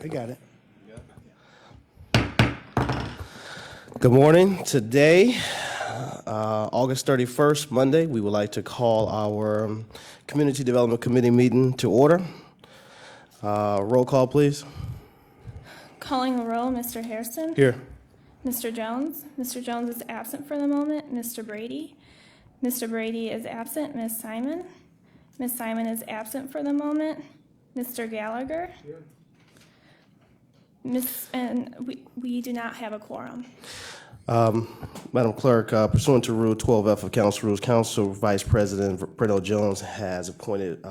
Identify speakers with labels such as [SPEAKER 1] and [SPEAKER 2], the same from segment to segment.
[SPEAKER 1] I got it.
[SPEAKER 2] Good morning. Today, August 31st, Monday, we would like to call our Community Development Committee meeting to order. Roll call, please.
[SPEAKER 3] Calling the roll, Mr. Hairston.
[SPEAKER 2] Here.
[SPEAKER 3] Mr. Jones. Mr. Jones is absent for the moment. Mr. Brady. Mr. Brady is absent. Ms. Simon. Ms. Simon is absent for the moment. Mr. Gallagher. We do not have a quorum.
[SPEAKER 2] Madam Clerk, pursuant to Rule 12F of Council Rules, Council Vice President Brito Jones has appointed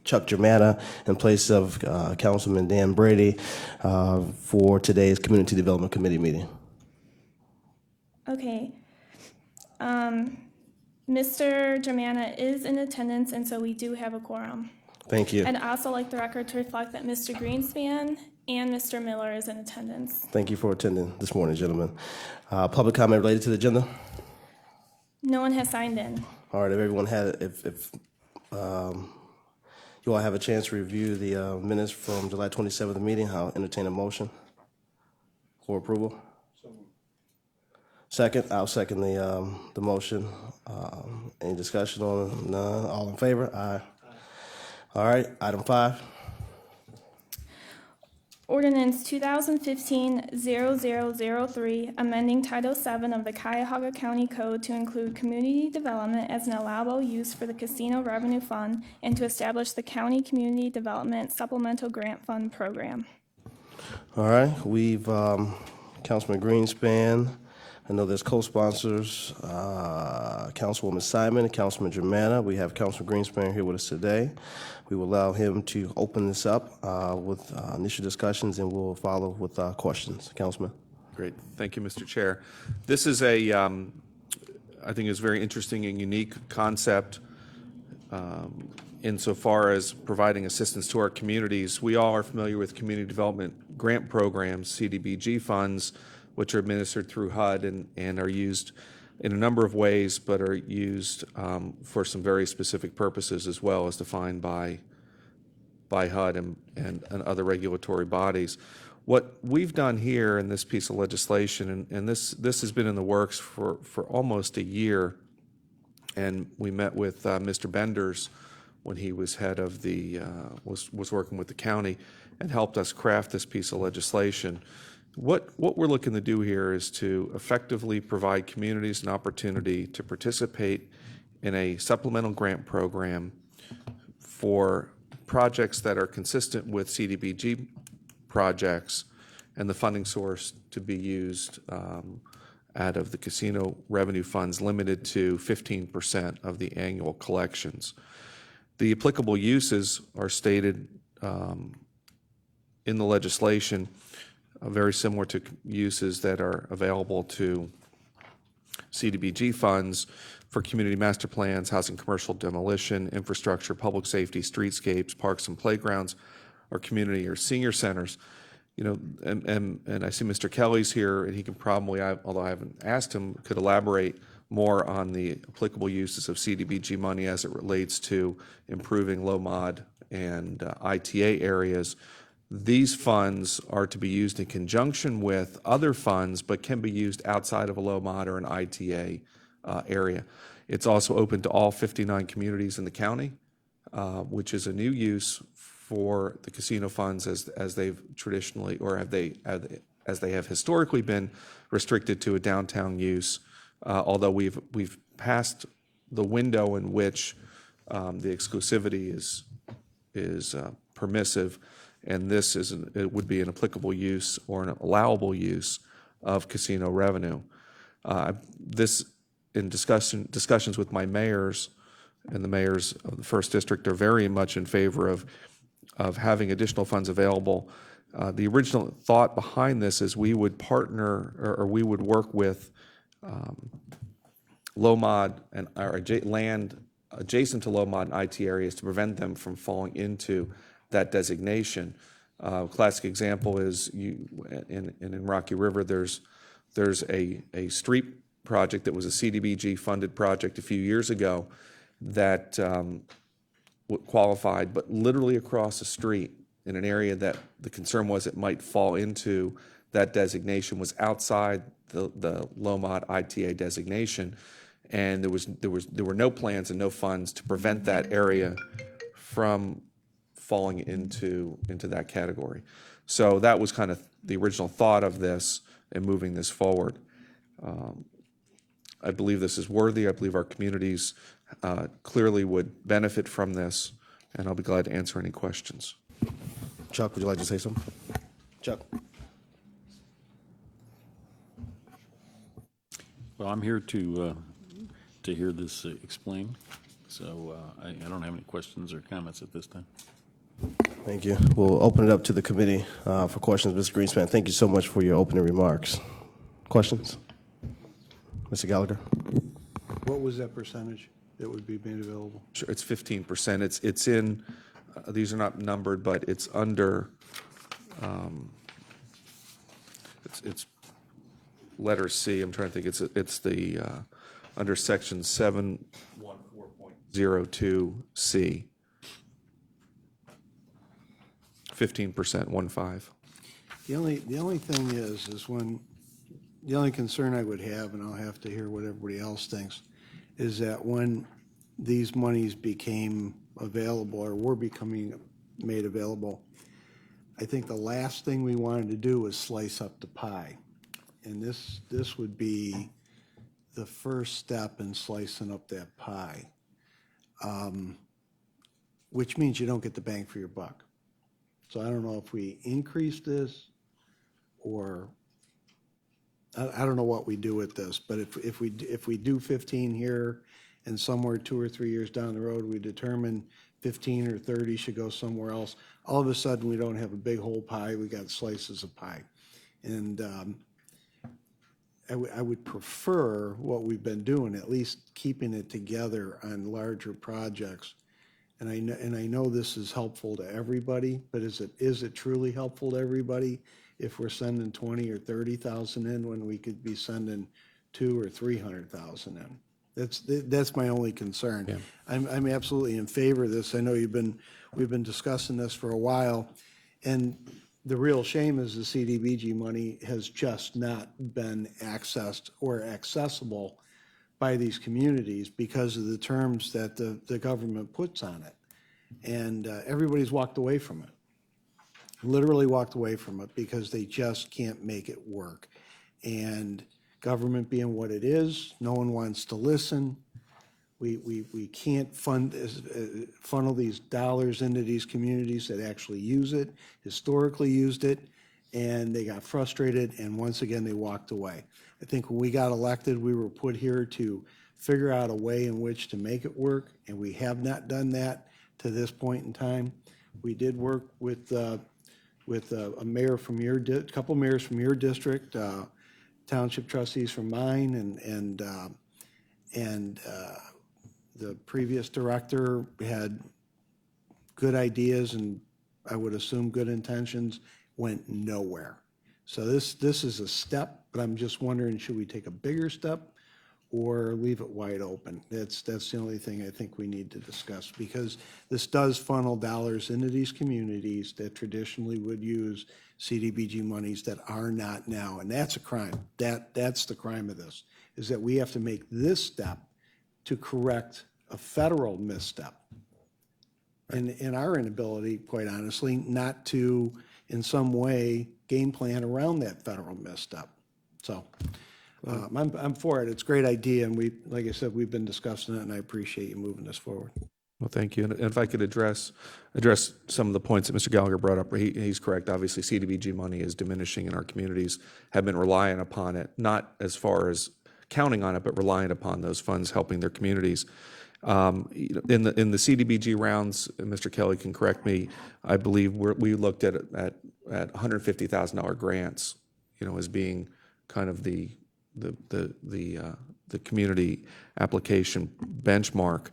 [SPEAKER 2] Chuck Germana in place of Councilman Dan Brady for today's Community Development Committee meeting.
[SPEAKER 3] Okay. Mr. Germana is in attendance, and so we do have a quorum.
[SPEAKER 2] Thank you.
[SPEAKER 3] I'd also like the record to reflect that Mr. Greenspan and Mr. Miller is in attendance.
[SPEAKER 2] Thank you for attending this morning, gentlemen. Public comment related to the agenda?
[SPEAKER 3] No one has signed in.
[SPEAKER 2] All right, if everyone had, if you all have a chance to review the minutes from July 27th meeting, I'll entertain a motion for approval. Second, I'll second the motion. Any discussion on none? All in favor? Aye. All right, item 5.
[SPEAKER 3] Ordinance 2015-0003, amending Title VII of the Cuyahoga County Code to include community development as an allowable use for the Casino Revenue Fund and to establish the County Community Development Supplemental Grant Fund Program.
[SPEAKER 2] All right, we've, Councilman Greenspan, I know there's co-sponsors, Councilwoman Simon and Councilman Germana. We have Councilman Greenspan here with us today. We will allow him to open this up with initial discussions, and we'll follow with questions. Councilman.
[SPEAKER 4] Great. Thank you, Mr. Chair. This is a, I think it's a very interesting and unique concept insofar as providing assistance to our communities. We all are familiar with community development grant programs, CDBG funds, which are administered through HUD and are used in a number of ways, but are used for some very specific purposes as well as defined by HUD and other regulatory bodies. What we've done here in this piece of legislation, and this has been in the works for almost a year, and we met with Mr. Benders when he was head of the, was working with the county and helped us craft this piece of legislation. What we're looking to do here is to effectively provide communities an opportunity to participate in a supplemental grant program for projects that are consistent with CDBG projects and the funding source to be used out of the casino revenue funds limited to 15% of the annual collections. The applicable uses are stated in the legislation, very similar to uses that are available to CDBG funds for community master plans, housing commercial demolition, infrastructure, public safety, streetscapes, parks and playgrounds, or community or senior centers. You know, and I see Mr. Kelly's here, and he can probably, although I haven't asked him, could elaborate more on the applicable uses of CDBG money as it relates to improving low mod and ITA areas. These funds are to be used in conjunction with other funds, but can be used outside of a low mod or an ITA area. It's also open to all 59 communities in the county, which is a new use for the casino funds as they've traditionally, or as they have historically been restricted to a downtown use. Although we've passed the window in which the exclusivity is permissive. And this it would be an applicable use or an allowable use of casino revenue. This, in discussions with my mayors, and the mayors of the First District are very much in favor of having additional funds available. The original thought behind this is we would partner or we would work with low mod and land adjacent to low mod and IT areas to prevent them from falling into that designation. Classic example is in Rocky River, there's a street project that was a CDBG funded project a few years ago that qualified, but literally across the street in an area that the concern was it might fall into that designation was outside the Lomont ITA designation, and there were no plans and no funds to prevent that area from falling into that category. So that was kind of the original thought of this and moving this forward. I believe this is worthy. I believe our communities clearly would benefit from this, and I'll be glad to answer any questions.
[SPEAKER 2] Chuck, would you like to say something? Chuck?
[SPEAKER 1] Well, I'm here to hear this explained, so I don't have any questions or comments at this time.
[SPEAKER 2] Thank you. We'll open it up to the committee for questions. Mr. Greenspan, thank you so much for your opening remarks. Questions? Mr. Gallagher?
[SPEAKER 5] What was that percentage that would be made available?
[SPEAKER 4] Sure, it's 15%. It's in, these are not numbered, but it's under, it's letter C. I'm trying to think. It's the, under section 714.02C. 15%, 1.5.
[SPEAKER 5] The only thing is when, the only concern I would have, and I'll have to hear what everybody else thinks, is that when these monies became available or were becoming made available, I think the last thing we wanted to do was slice up the pie. And this would be the first step in slicing up that pie, which means you don't get the bang for your buck. So I don't know if we increase this or I don't know what we do with this, but if we do 15 here and somewhere 2 or 3 years down the road we determine 15 or 30 should go somewhere else, all of a sudden we don't have a big whole pie, we got slices of pie. And I would prefer what we've been doing, at least keeping it together on larger projects. And I know this is helpful to everybody, but is it truly helpful to everybody if we're sending 20 or 30,000 in when we could be sending 200 or 300,000 in? That's my only concern. Yeah. I'm absolutely in favor of this. I know we've been discussing this for a while, and the real shame is the CDBG money has just not been accessed or accessible by these communities because of the terms that the government puts on it. And everybody's walked away from it, literally walked away from it because they just can't make it work. And government being what it is, no one wants to listen. We can't funnel these dollars into these communities that actually use it, historically used it, and they got frustrated, and once again, they walked away. I think when we got elected, we were put here to figure out a way in which to make it work, and we have not done that to this point in time. We did work with a mayor from your, couple mayors from your district, township trustees from mine, and the previous director had good ideas and I would assume good intentions, went nowhere. So this is a step, but I'm just wondering, should we take a bigger step or leave it wide open? That's the only thing I think we need to discuss, because this does funnel dollars into these communities that traditionally would use CDBG monies that are not now, and that's a crime. That's the crime of this, is that we have to make this step to correct a federal misstep. And in our inability, quite honestly, not to, in some way, game plan around that federal misstep. So I'm for it. It's a great idea, and we, like I said, we've been discussing it, and I appreciate you moving this forward.
[SPEAKER 4] Well, thank you. And if I could address some of the points that Mr. Gallagher brought up, he's correct. Obviously, CDBG money is diminishing in our communities, have been relying upon it, not as far as counting on it, but relying upon those funds helping their communities. In the CDBG rounds, and Mr. Kelly can correct me, I believe we looked at $150,000 grants, as being kind of the community application benchmark.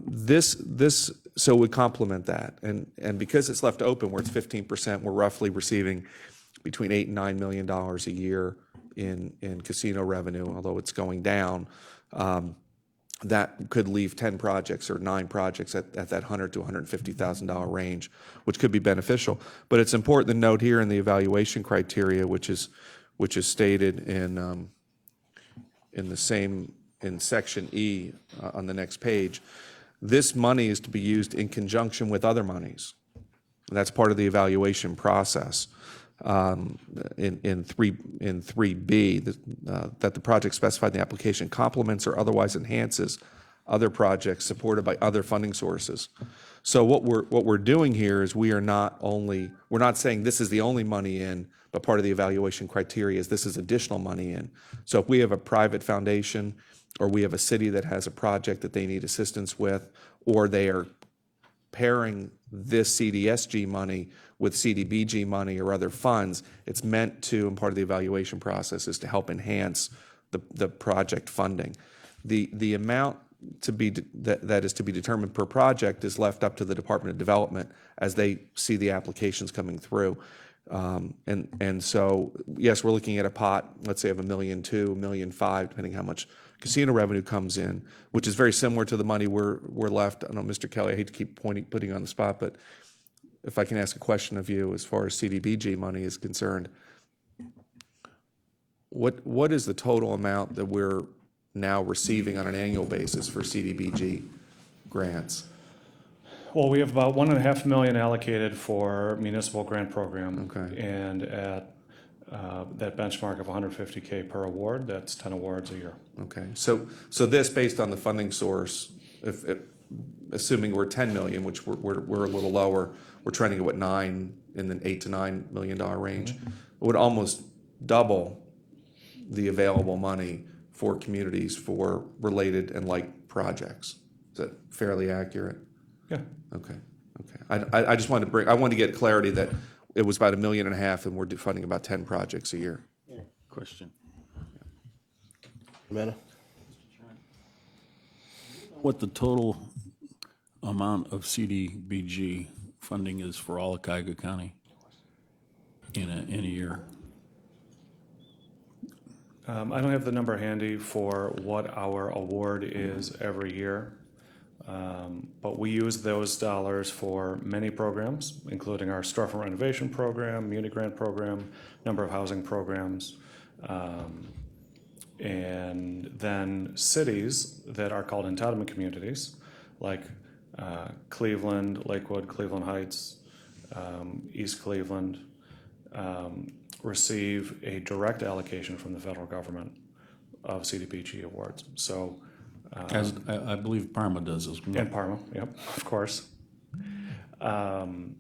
[SPEAKER 4] This so would complement that, and because it's left open where it's 15%, we're roughly receiving between $8 and $9 million a year in casino revenue, although it's going down. that could leave 10 projects or 9 projects at that $100,000 to $150,000 range, which could be beneficial. But it's important to note here in the evaluation criteria, which is stated in section E on the next page, this money is to be used in conjunction with other monies. And that's part of the evaluation process. In 3B, that the project specified in the application complements or otherwise enhances other projects supported by other funding sources. So what we're doing here is we're not saying this is the only money in, but part of the evaluation criteria is this is additional money in. So if we have a private foundation, or we have a city that has a project that they need assistance with, or they are pairing this CDSG money with CDBG money or other funds, it's meant to, and part of the evaluation process is to help enhance the project funding. The amount that is to be determined per project is left up to the Department of Development as they see the applications coming through. And so, yes, we're looking at a pot, let's say of $1.2 million, $1.5 million, depending how much casino revenue comes in, which is very similar to the money we're left. I know, Mr. Kelly, I hate to keep putting you on the spot, but if I can ask a question of you as far as CDBG money is concerned, what is the total amount that we're now receiving on an annual basis for CDBG grants?
[SPEAKER 6] Well, we have about $1.5 million allocated for municipal grant program.
[SPEAKER 4] Okay.
[SPEAKER 6] And at that benchmark of $150K per award, that's 10 awards a year.
[SPEAKER 4] Okay, so this, based on the funding source, assuming we're 10 million, which we're a little lower, we're trending at what, 9 in the $8 to $9 million range, it would almost double the available money for communities for related and like projects. Is that fairly accurate?
[SPEAKER 6] Yeah.
[SPEAKER 4] Okay. I just wanted to get clarity that it was about $1.5 million, and we're funding about 10 projects a year.
[SPEAKER 1] Question.
[SPEAKER 2] Jimena?
[SPEAKER 1] What the total amount of CDBG funding is for all of Cuyahoga County in a year?
[SPEAKER 6] I don't have the number handy for what our award is every year, but we use those dollars for many programs, including our storefront renovation program, Muni Grant program, number of housing programs, and then cities that are called entitlement communities, like Cleveland, Lakewood, Cleveland Heights, East Cleveland, receive a direct allocation from the federal government of CDBG awards. So,
[SPEAKER 1] As I believe Parma does as well.
[SPEAKER 6] and Parma, yep, of course. And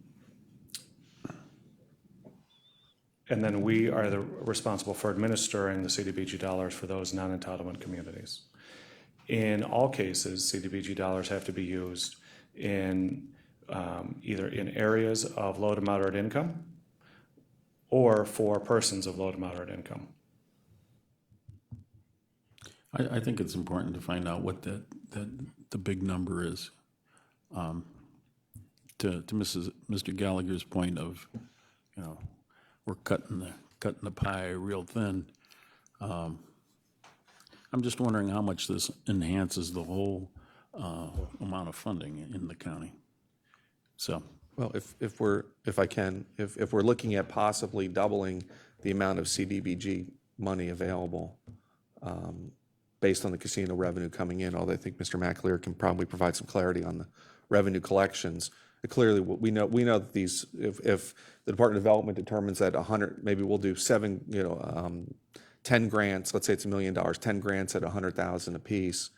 [SPEAKER 6] then we are responsible for administering the CDBG dollars for those non-entitlement communities. In all cases, CDBG dollars have to be used in either in areas of low to moderate income or for persons of low to moderate income.
[SPEAKER 1] I think it's important to find out what the big number is. To Mr. Gallagher's point of, we're cutting the pie real thin. I'm just wondering how much this enhances the whole amount of funding in the county. So.
[SPEAKER 4] Well, if we're looking at possibly doubling the amount of CDBG money available, based on the casino revenue coming in, although I think Mr. McAleer can probably provide some clarity on the revenue collections. Clearly, we know that these, if the Department of Development determines that 100, maybe we'll do 10 grants, let's say it's $1 million, 10 grants at 100,000 apiece,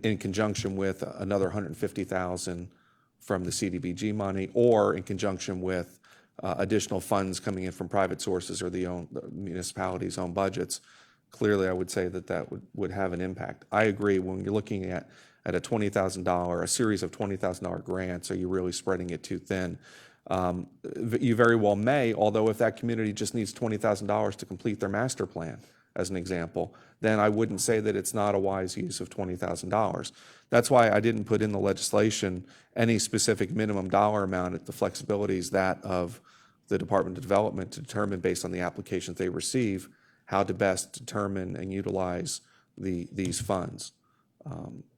[SPEAKER 4] in conjunction with another 150,000 from the CDBG money, or in conjunction with additional funds coming in from private sources or the municipalities' own budgets. Clearly, I would say that would have an impact. I agree, when you're looking at a $20,000, a series of $20,000 grants, are you really spreading it too thin? You very well may, although if that community just needs $20,000 to complete their master plan, as an example, then I wouldn't say that it's not a wise use of $20,000. That's why I didn't put in the legislation any specific minimum dollar amount at the flexibilities that of the Department of Development to determine, based on the applications they receive, how to best determine and utilize these funds.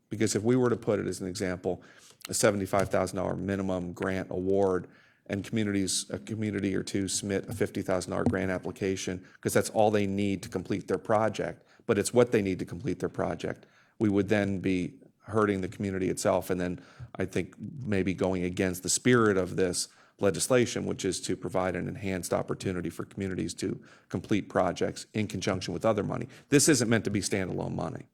[SPEAKER 4] Because if we were to put it as an example, a $75,000 minimum grant award, and a community or two submit a $50,000 grant application, because that's all they need to complete their project, but it's what they need to complete their project, we would then be hurting the community itself, and then I think maybe going against the spirit of this legislation, which is to provide an enhanced opportunity for communities to complete projects in conjunction with other money. This isn't meant to be standalone money,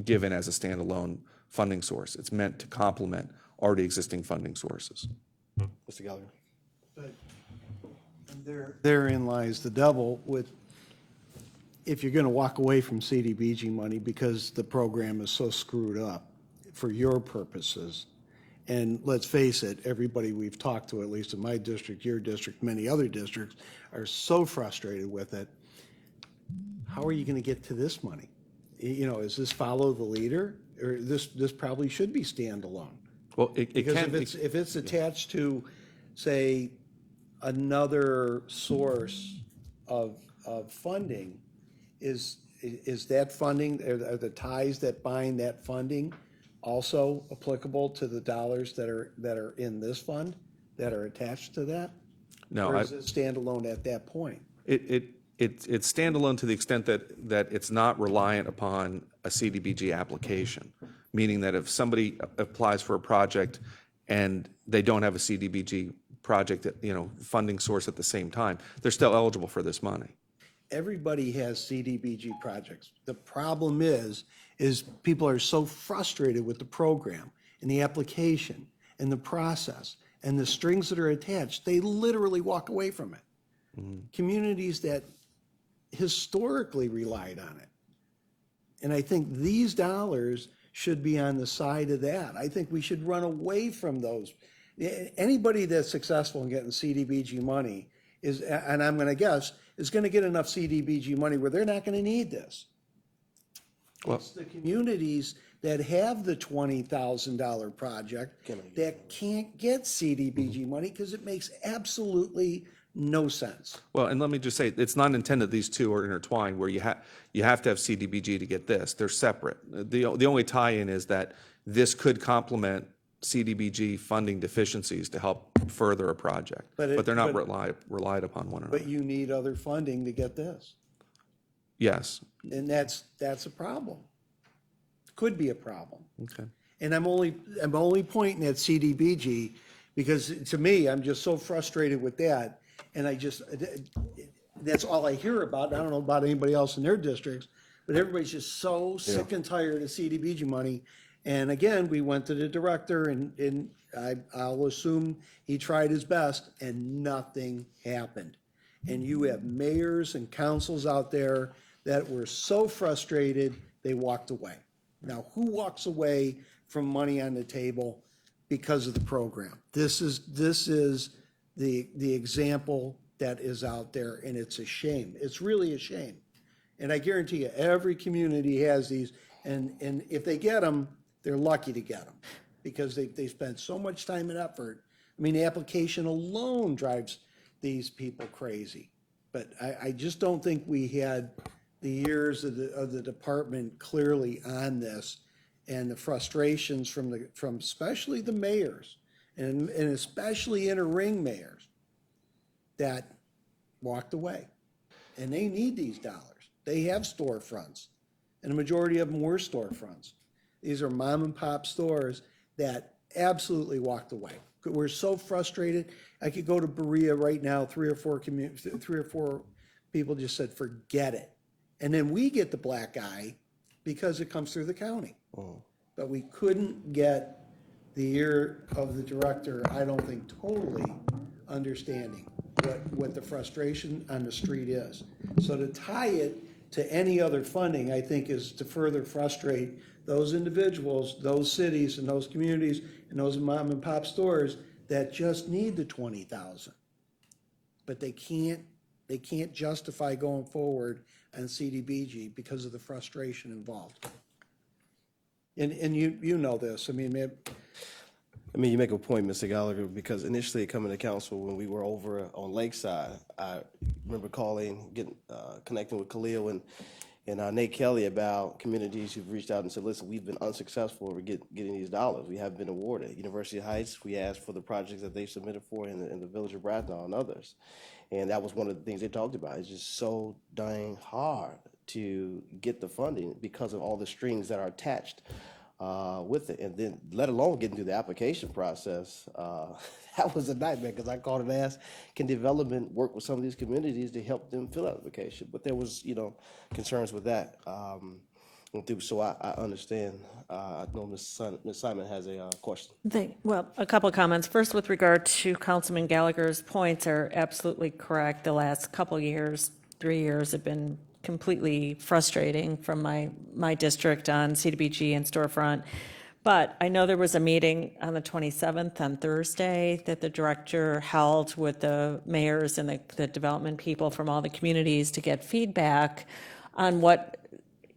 [SPEAKER 4] given as a standalone funding source. It's meant to complement already existing funding sources.
[SPEAKER 2] Mr. Gallagher?
[SPEAKER 5] Therein lies the devil with, if you're going to walk away from CDBG money because the program is so screwed up for your purposes, and let's face it, everybody we've talked to, at least in my district, your district, many other districts, are so frustrated with it, how are you going to get to this money? Is this follow the leader, or this probably should be standalone?
[SPEAKER 4] Well, it
[SPEAKER 5] Because
[SPEAKER 4] can,
[SPEAKER 5] if it's attached to, say, another source of funding, is that funding, are the ties that bind that funding also applicable to the dollars that are in this fund, that are attached to that?
[SPEAKER 4] No,
[SPEAKER 5] Or is it standalone at that point?
[SPEAKER 4] it's standalone to the extent that it's not reliant upon a CDBG application, meaning that if somebody applies for a project and they don't have a CDBG project, funding source at the same time, they're still eligible for this money.
[SPEAKER 5] Everybody has CDBG projects. The problem is people are so frustrated with the program and the application and the process and the strings that are attached, they literally walk away from it. Communities that historically relied on it. And I think these dollars should be on the side of that. I think we should run away from those. Anybody that's successful in getting CDBG money is, and I'm going to guess, is going to get enough CDBG money where they're not going to need this. It's the communities that have the $20,000 project that can't get CDBG money because it makes absolutely no sense.
[SPEAKER 4] Well, and let me just say, it's not intended these two are intertwined, where you have to have CDBG to get this. They're separate. The only tie-in is that this could complement CDBG funding deficiencies to help further a project, but they're not relied upon one another.
[SPEAKER 5] But you need other funding to get this.
[SPEAKER 4] Yes.
[SPEAKER 5] And that's a problem. Could be a problem.
[SPEAKER 4] Okay.
[SPEAKER 5] And I'm only pointing at CDBG because to me, I'm just so frustrated with that. And that's all I hear about. I don't know about anybody else in their districts, but everybody's just so sick and tired of CDBG money. And again, we went to the director and I'll assume he tried his best and nothing happened. And you have mayors and councils out there that were so frustrated, they walked away. Now, who walks away from money on the table because of the program? This is the example that is out there, and it's a shame. It's really a shame. And I guarantee you, every community has these, and if they get them, they're lucky to get them because they spend so much time and effort. I mean, the application alone drives these people crazy. But I just don't think we had the ears of the department clearly on this, and the frustrations from especially the mayors and especially inner ring mayors that walked away. And they need these dollars. They have storefronts, and the majority of them were storefronts. These are mom and pop stores that absolutely walked away. We're so frustrated. I could go to Berea right now, three or four people just said, forget it. And then we get the black eye because it comes through the county. But we couldn't get the ear of the director, I don't think, totally understanding what the frustration on the street is. So to tie it to any other funding, I think, is to further frustrate those individuals, those cities and those communities and those mom and pop stores that just need the 20,000. But they can't justify going forward on CDBG because of the frustration involved. And you know this. I mean,
[SPEAKER 2] you make a point, Mr. Gallagher, because initially coming to council when we were over on Lakeside, I remember connecting with Khalil, and and Nate Kelly about communities who've reached out and said, listen, we've been unsuccessful in getting these dollars. We haven't been awarded. University Heights, we asked for the projects that they submitted for in the village of Bracknell and others. And that was one of the things they talked about. It's just so dang hard to get the funding because of all the strings that are attached with it. And then let alone getting through the application process. That was a nightmare because I called and asked, can development work with some of these communities to help them fill out the application? But there was, concerns with that. So I understand. I know Ms. Simon has a question.
[SPEAKER 7] Well, a couple of comments. First, with regard to Councilman Gallagher's points are absolutely correct. The last couple of years, 3 years, have been completely frustrating from my district on CDBG and storefront. But I know there was a meeting on the 27th on Thursday that the director held with the mayors and the development people from all the communities to get feedback on what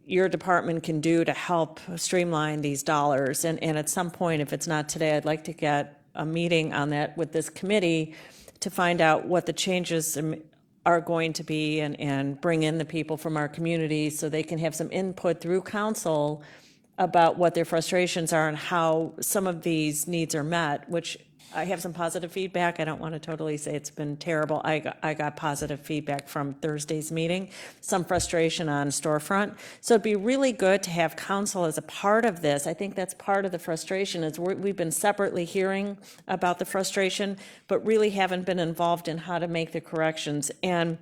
[SPEAKER 7] your department can do to help streamline these dollars. And at some point, if it's not today, I'd like to get a meeting on that with this committee to find out what the changes are going to be and bring in the people from our community so they can have some input through council about what their frustrations are and how some of these needs are met, which I have some positive feedback. I don't want to totally say it's been terrible. I got positive feedback from Thursday's meeting, some frustration on storefront. So it'd be really good to have council as a part of this. I think that's part of the frustration is we've been separately hearing about the frustration, but really haven't been involved in how to make the corrections. And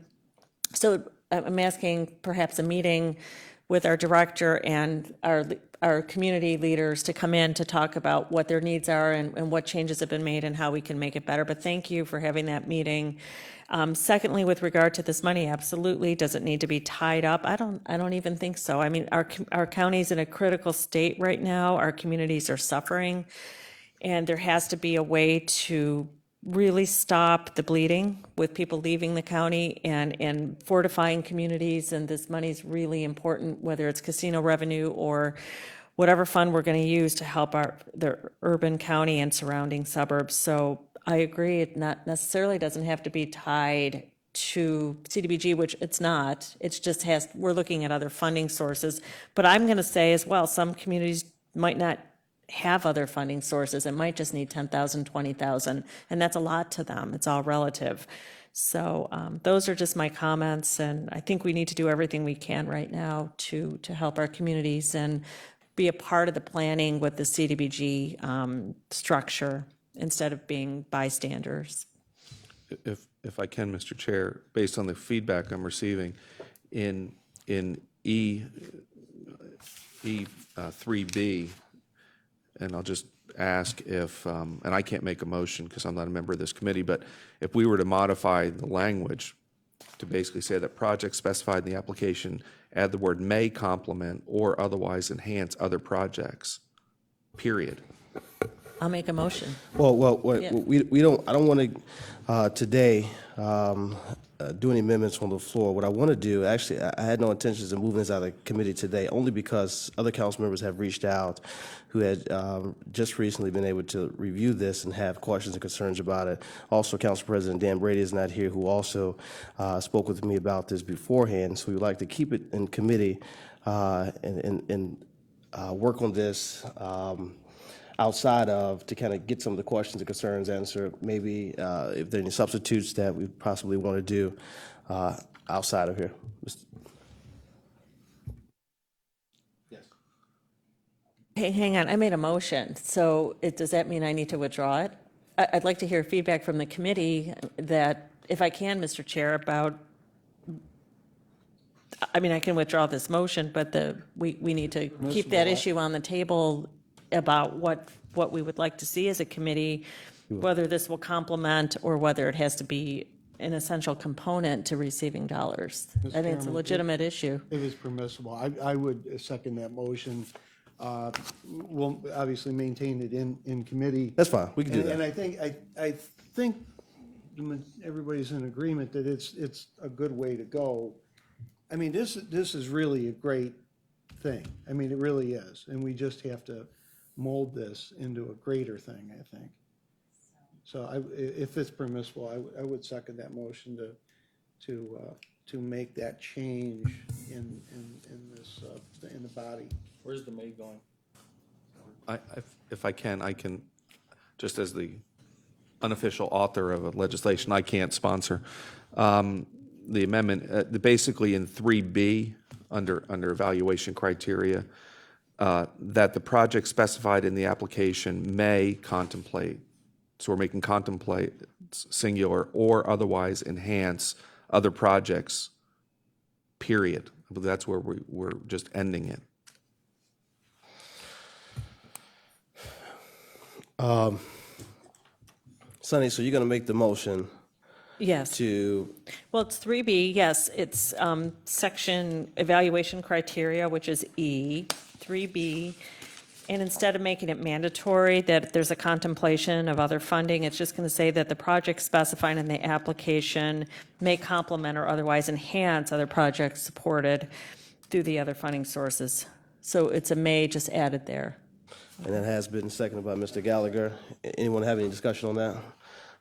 [SPEAKER 7] so I'm asking perhaps a meeting with our director and our community leaders to come in to talk about what their needs are and what changes have been made and how we can make it better. But thank you for having that meeting. Secondly, with regard to this money, absolutely. Does it need to be tied up? I don't even think so. I mean, our county's in a critical state right now. Our communities are suffering. And there has to be a way to really stop the bleeding with people leaving the county and fortifying communities. And this money's really important, whether it's casino revenue or whatever fund we're going to use to help the urban county and surrounding suburbs. So I agree, it not necessarily doesn't have to be tied to CDBG, which it's not. It's just we're looking at other funding sources. But I'm going to say as well, some communities might not have other funding sources. It might just need 10,000, 20,000, and that's a lot to them. It's all relative. So those are just my comments, and I think we need to do everything we can right now to help our communities and be a part of the planning with the CDBG structure instead of being bystanders.
[SPEAKER 4] If I can, Mr. Chair, based on the feedback I'm receiving, in E3B, and I'll just ask if, and I can't make a motion because I'm not a member of this committee, but if we were to modify the language to basically say that projects specified in the application add the word may complement or otherwise enhance other projects, period.
[SPEAKER 7] I'll make a motion.
[SPEAKER 2] Well,
[SPEAKER 7] Yeah.
[SPEAKER 2] we don't, I don't want to today do any amendments on the floor. What I want to do, actually, I had no intentions of moving this out of committee today, only because other council members have reached out who had just recently been able to review this and have questions and concerns about it. Also, Council President Dan Brady is not here, who also spoke with me about this beforehand. So we'd like to keep it in committee and work on this outside of, to kind of get some of the questions and concerns answered, maybe if there are any substitutes that we possibly want to do outside of here.
[SPEAKER 7] Hey, hang on, I made a motion, so does that mean I need to withdraw it? I'd like to hear feedback from the committee that, if I can, Mr. Chair, about, I mean, I can withdraw this motion, but we need to keep that issue on the table about what we would like to see as a committee, whether this will complement or whether it has to be an essential component to receiving dollars. I think it's a
[SPEAKER 5] Chairman,
[SPEAKER 7] legitimate issue.
[SPEAKER 5] If it's permissible, I would second that motion. We'll obviously maintain it in committee.
[SPEAKER 2] That's fine, we can do
[SPEAKER 5] And
[SPEAKER 2] that.
[SPEAKER 5] I think everybody's in agreement that it's a good way to go. I mean, this is really a great thing. I mean, it really is. And we just have to mold this into a greater thing, I think. So if it's permissible, I would second that motion to make that change in this, in the body.
[SPEAKER 1] Where's the May going?
[SPEAKER 4] If I can, just as the unofficial author of a legislation, I can't sponsor the amendment. Basically in 3B, under evaluation criteria, that the project specified in the application may contemplate, so we're making contemplate singular, or otherwise enhance other projects, period. I believe that's where we're just ending it.
[SPEAKER 2] Sonny, so you're going to make the motion
[SPEAKER 7] Yes.
[SPEAKER 2] to,
[SPEAKER 7] Well, it's 3B, yes, it's section evaluation criteria, which is E, 3B. And instead of making it mandatory that there's a contemplation of other funding, it's just going to say that the project specified in the application may complement or otherwise enhance other projects supported through the other funding sources. So it's a may just added there.
[SPEAKER 2] and that has been seconded by Mr. Gallagher. Anyone have any discussion on that?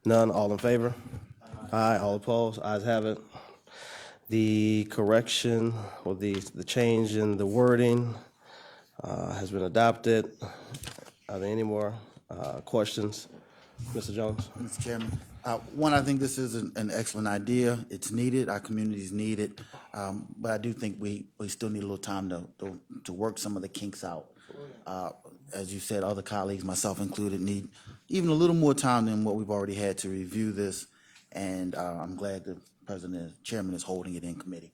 [SPEAKER 2] None, all in favor? Aye, all opposed, ayes have it. The correction or the change in the wording has been adopted. Are there any more questions? Mr. Jones?
[SPEAKER 8] Mr. Chairman, one, I think this is an excellent idea. It's needed. Our communities need it. But I do think we still need a little time to work some of the kinks out. As you said, other colleagues, myself included, need even a little more time than what we've already had to review this. And I'm glad the chairman is holding it in committee.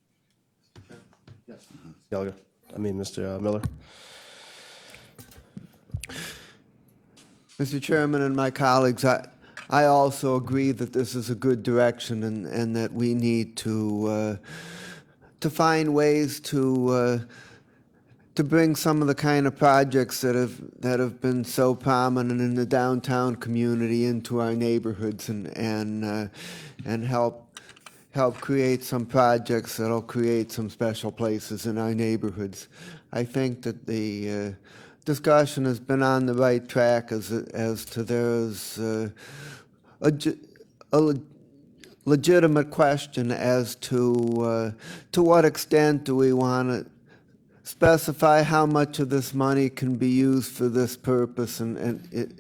[SPEAKER 2] Gallagher? Mr. Miller?
[SPEAKER 9] Mr. Chairman and my colleagues, I also agree that this is a good direction and that we need to find ways to bring some of the kind of projects that have been so prominent in the downtown community into our neighborhoods and help create some projects that'll create some special places in our neighborhoods. I think that the discussion has been on the right track as to there's a legitimate question as to what extent do we want to specify how much of this money can be used for this purpose and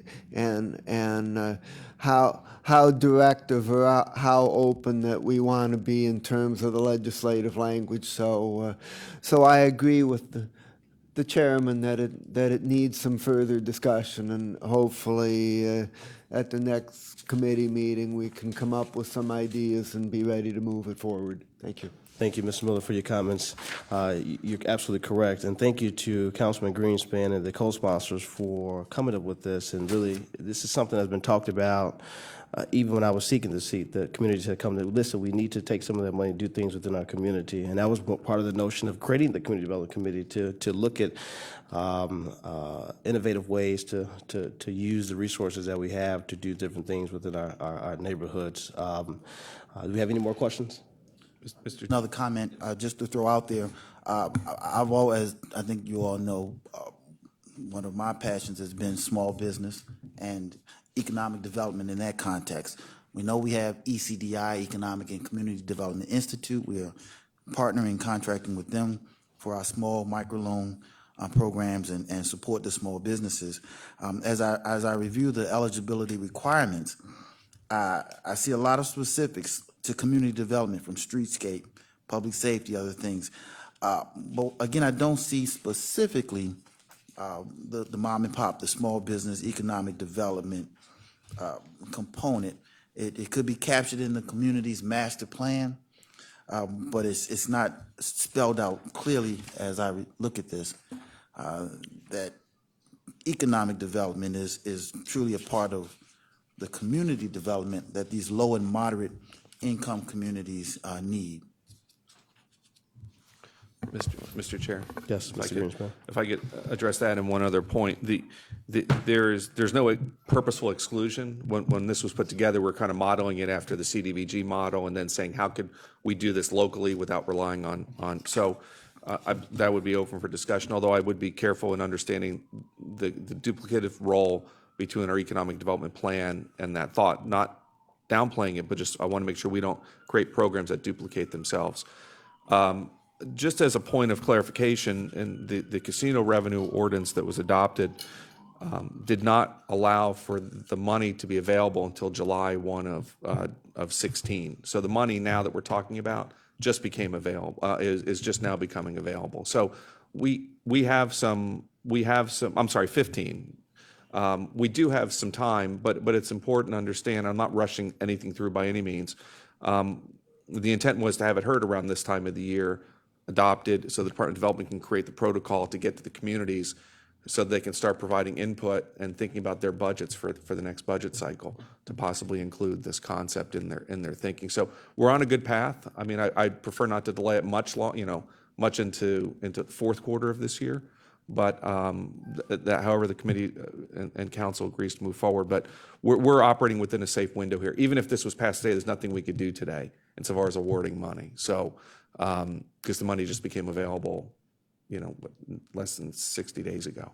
[SPEAKER 9] how directive or how open that we want to be in terms of the legislative language. So I agree with the chairman that it needs some further discussion, and hopefully at the next committee meeting we can come up with some ideas and be ready to move it forward. Thank you.
[SPEAKER 2] Thank you, Mr. Miller, for your comments. You're absolutely correct. And thank you to Councilman Greenspan and the co-sponsors for coming up with this. And really, this is something that's been talked about even when I was seeking the seat. The communities had come to, listen, we need to take some of that money and do things within our community. And that was part of the notion of creating the Community Development Committee to look at innovative ways to use the resources that we have to do different things within our neighborhoods. Do we have any more questions?
[SPEAKER 8] Another comment, just to throw out there, I've always, I think you all know, one of my passions has been small business and economic development in that context. We know we have ECDI, Economic and Community Development Institute. We are partnering, contracting with them for our small microloan programs and support the small businesses. As I review the eligibility requirements, I see a lot of specifics to community development, from streetscape, public safety, other things. But again, I don't see specifically the mom and pop, the small business, economic development component. It could be captured in the community's master plan, but it's not spelled out clearly as I look at this, that economic development is truly a part of the community development that these low and moderate income communities need.
[SPEAKER 4] Mr. Chair?
[SPEAKER 2] Yes, Mr. Greenspan.
[SPEAKER 4] If I could address that and one other point, there's no purposeful exclusion. When this was put together, we're kind of modeling it after the CDBG model and then saying, how could we do this locally without relying on so that would be open for discussion, although I would be careful in understanding the duplicative role between our economic development plan and that thought, not downplaying it, but just I want to make sure we don't create programs that duplicate themselves. just as a point of clarification, in the casino revenue ordinance that was adopted did not allow for the money to be available until July 1 of 16. So the money now that we're talking about just became available, is just now becoming available. So we have some, I'm sorry, 15. We do have some time, but it's important to understand, I'm not rushing anything through by any means. The intent was to have it heard around this time of the year, adopted, so the Department of Development can create the protocol to get to the communities so they can start providing input and thinking about their budgets for the next budget cycle to possibly include this concept in their thinking. So we're on a good path. I mean, I prefer not to delay it much into the fourth quarter of this year. But however, the committee and council agrees to move forward. But we're operating within a safe window here. Even if this was passed today, there's nothing we could do today insofar as awarding money. So, because the money just became available, less than 60 days ago.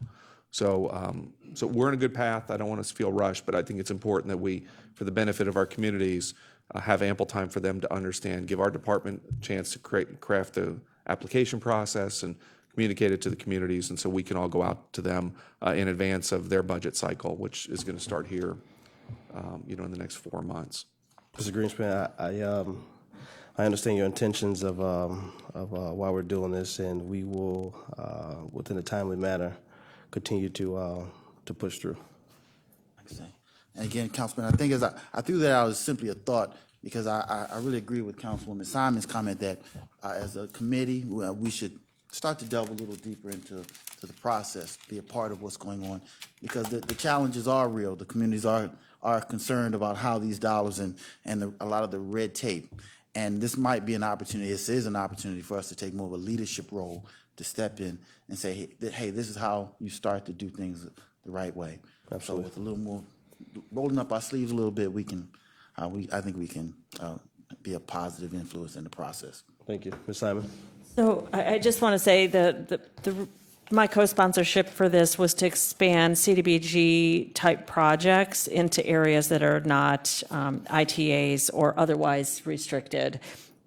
[SPEAKER 4] So, so we're in a good path. I don't want us to feel rushed, but I think it's important that we, for the benefit of our communities, have ample time for them to understand, give our department a chance to craft the application process and communicate it to the communities, and so we can all go out to them in advance of their budget cycle, which is going to start here, in the next 4 months.
[SPEAKER 2] Mr. Greenspan, I understand your intentions of why we're doing this, and we will, within a timely manner, continue to push through.
[SPEAKER 8] And again, Councilman, I think as I threw that out as simply a thought, because I really agree with Councilwoman Simon's comment that as a committee, we should start to delve a little deeper into the process, be a part of what's going on, because the challenges are real. The communities are concerned about how these dollars and a lot of the red tape. And this might be an opportunity, this is an opportunity for us to take more of a leadership role, to step in and say, hey, this is how you start to do things the right way. Absolutely. So with a little more, rolling up our sleeves a little bit, I think we can be a positive influence in the process.
[SPEAKER 2] Thank you. Ms. Simon?
[SPEAKER 7] So I just want to say my co-sponsorship for this was to expand CDBG type projects into areas that are not ITAs or otherwise restricted.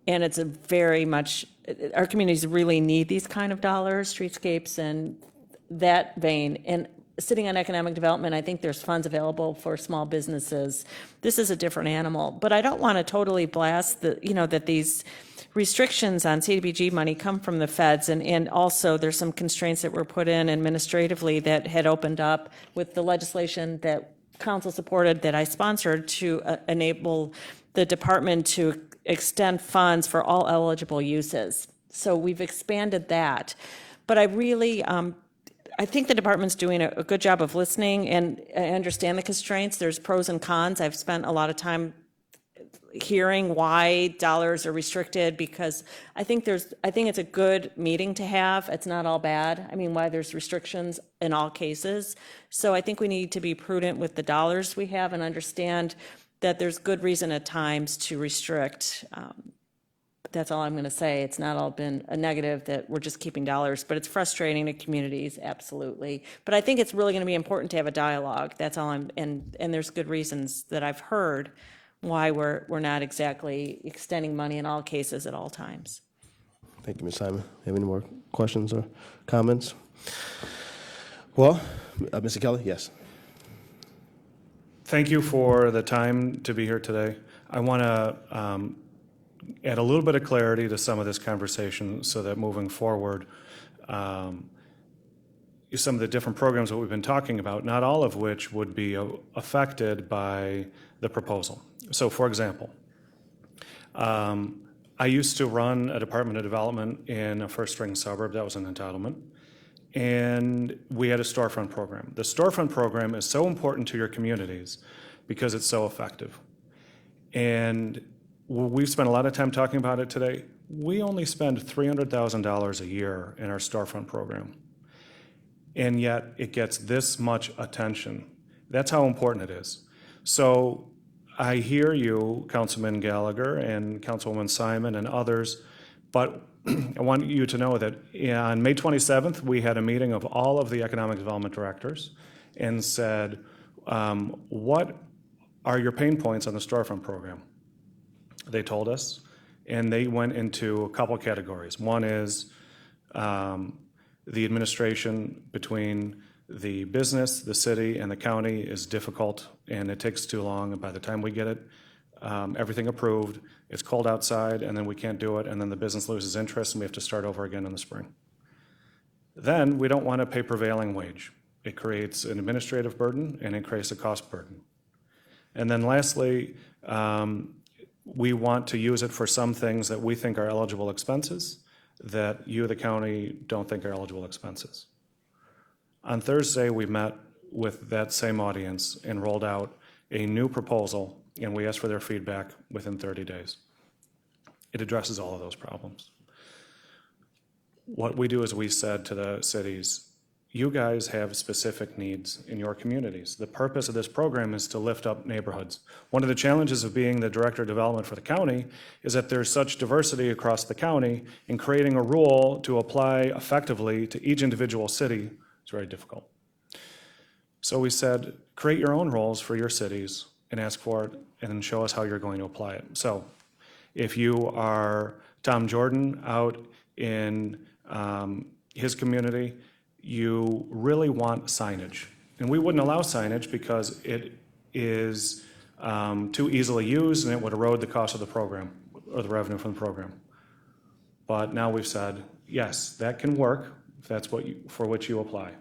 [SPEAKER 7] And it's a very much, our communities really need these kind of dollars, streetscapes and that vein. And sitting on economic development, I think there's funds available for small businesses. This is a different animal, but I don't want to totally blast that these restrictions on CDBG money come from the feds, and also there's some constraints that were put in administratively that had opened up with the legislation that council supported that I sponsored to enable the department to extend funds for all eligible uses. So we've expanded that. But I really, I think the department's doing a good job of listening, and I understand the constraints. There's pros and cons. I've spent a lot of time hearing why dollars are restricted, because I think it's a good meeting to have. It's not all bad. I mean, why there's restrictions in all cases. So I think we need to be prudent with the dollars we have and understand that there's good reason at times to restrict. That's all I'm going to say. It's not all been a negative that we're just keeping dollars, but it's frustrating to communities, absolutely. But I think it's really going to be important to have a dialogue. That's all and there's good reasons that I've heard why we're not exactly extending money in all cases at all times.
[SPEAKER 2] Thank you, Ms. Simon. Have any more questions or comments? Well, Mr. Kelly, yes.
[SPEAKER 6] Thank you for the time to be here today. I want to add a little bit of clarity to some of this conversation so that moving forward, some of the different programs that we've been talking about, not all of which would be affected by the proposal. So for example, I used to run a Department of Development in a first-ring suburb that was an entitlement, and we had a storefront program. The storefront program is so important to your communities because it's so effective. And we've spent a lot of time talking about it today. We only spend $300,000 a year in our storefront program, and yet it gets this much attention. That's how important it is. So I hear you, Councilman Gallagher and Councilwoman Simon and others, but I want you to know that on May 27th, we had a meeting of all of the economic development directors and said, what are your pain points on the storefront program? They told us, And they went into a couple categories. One is the administration between the business, the city, and the county is difficult, and it takes too long, and by the time we get it, everything approved, it's cold outside, and then we can't do it, and then the business loses interest, and we have to start over again in the spring. Then, we don't want to pay prevailing wage. It creates an administrative burden, and it creates a cost burden. And then lastly, we want to use it for some things that we think are eligible expenses that you, the county, don't think are eligible expenses. On Thursday, we met with that same audience and rolled out a new proposal, and we asked for their feedback within 30 days. It addresses all of those problems. What we do is we said to the cities, you guys have specific needs in your communities. The purpose of this program is to lift up neighborhoods. One of the challenges of being the director of development for the county is that there's such diversity across the county, and creating a rule to apply effectively to each individual city is very difficult. So we said, create your own rules for your cities and ask for it, and then show us how you're going to apply it. So if you are Tom Jordan out in his community, you really want signage. And we wouldn't allow signage because it is too easily used and it would erode the cost of the program or the revenue from the program. But now we've said, yes, that can work if that's what for which you apply.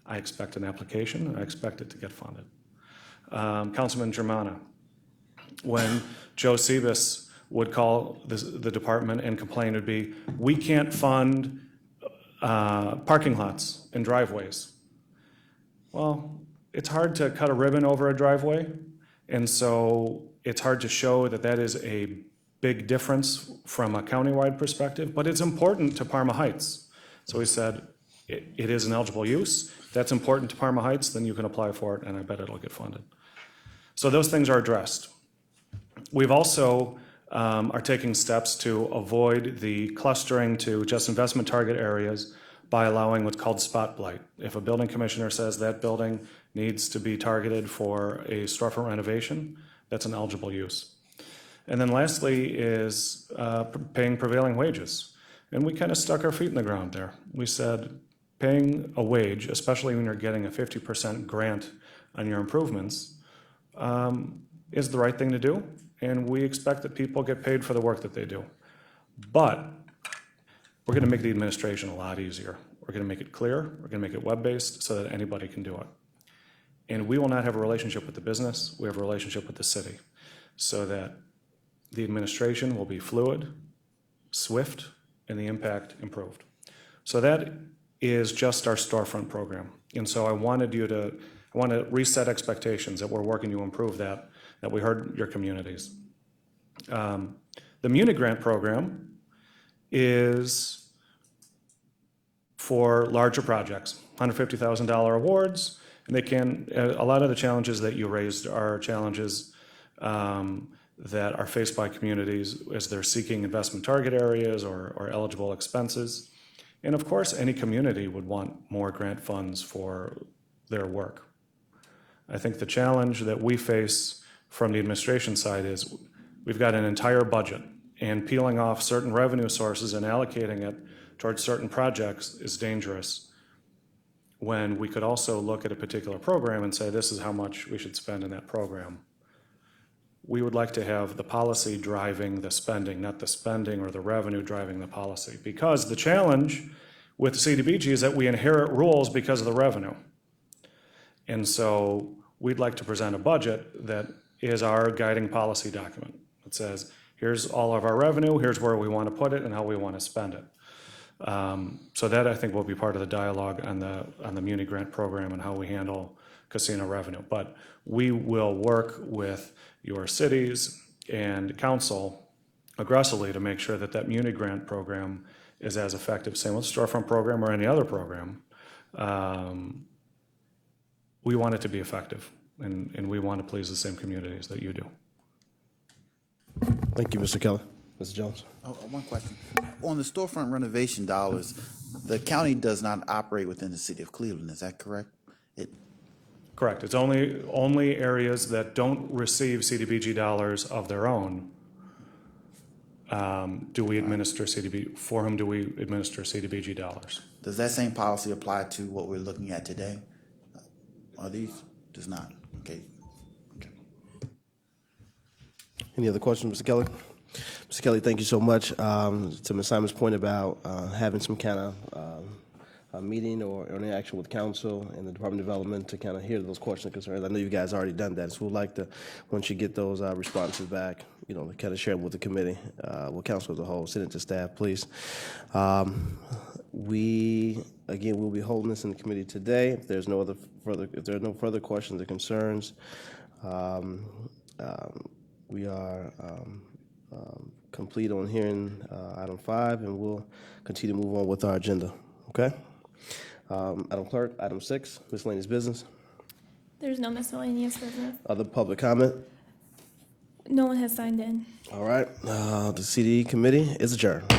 [SPEAKER 6] I expect an application and I expect it to get funded. Councilman Germana, when Joe Sebas would call the department and complain would be, we can't fund parking lots and driveways. Well, it's hard to cut a ribbon over a driveway, and so it's hard to show that that is a big difference from a countywide perspective, but it's important to Parma Heights. So we said, it is an eligible use. If that's important to Parma Heights, then you can apply for it, and I bet it'll get funded. So those things are addressed. We've also are taking steps to avoid the clustering to just investment target areas by allowing what's called spot blight. If a building commissioner says that building needs to be targeted for a storefront renovation, that's an eligible use. And then lastly is paying prevailing wages. And we kind of stuck our feet in the ground there. We said paying a wage, especially when you're getting a 50% grant on your improvements, is the right thing to do. And we expect that people get paid for the work that they do. But we're going to make the administration a lot easier. We're going to make it clear. We're going to make it web-based so that anybody can do it. And we will not have a relationship with the business. We have a relationship with the city so that the administration will be fluid, swift, and the impact improved. So that is just our storefront program. And so I want to reset expectations that we're working to improve that we heard your communities. The Muni Grant program is for larger projects, $150,000 awards, and they can, a lot of the challenges that you raised are challenges that are faced by communities as they're seeking investment target areas or eligible expenses. And of course, any community would want more grant funds for their work. I think the challenge that we face from the administration side is we've got an entire budget, and peeling off certain revenue sources and allocating it towards certain projects is dangerous, when we could also look at a particular program and say this is how much we should spend in that program. We would like to have the policy driving the spending, not the spending or the revenue driving the policy, because the challenge with the CDBG is that we inherit rules because of the revenue. And so we'd like to present a budget that is our guiding policy document. It says, here's all of our revenue, here's where we want to put it and how we want to spend it. So that I think will be part of the dialogue on the Muni Grant program and how we handle casino revenue. But we will work with your cities and council aggressively to make sure that that Muni Grant program is as effective. Same with storefront program or any other program. We want it to be effective, and we want to please the same communities that you do.
[SPEAKER 2] Thank you, Mr. Keller. Mr. Jones?
[SPEAKER 8] Oh, one question. On the storefront renovation dollars, the county does not operate within the city of Cleveland, is that correct?
[SPEAKER 6] Correct. It's only areas that don't receive CDBG dollars of their own do we administer CDB, for whom do we administer CDBG dollars?
[SPEAKER 8] Does that same policy apply to what we're looking at today? Are these? Does not. Okay.
[SPEAKER 2] Any other questions, Mr. Kelly? Mr. Kelly, thank you so much. To Ms. Simon's point about having some kind of a meeting or interaction with council and the Department of Development to kind of hear those questions and concerns. I know you guys already done that, so we'd like to, once you get those responses back, you know, kind of share them with the committee, with council as a whole. Send it to staff, please. Again, we'll be holding this in the committee today. If there are no further questions or concerns, we are complete on hearing item 5, and we'll continue to move on with our agenda. Okay? Madam Clerk, item 6, miscellaneous business.
[SPEAKER 3] There's no miscellaneous business.
[SPEAKER 2] Other public comment?
[SPEAKER 3] No one has signed in.
[SPEAKER 2] All right. The CDE committee is adjourned.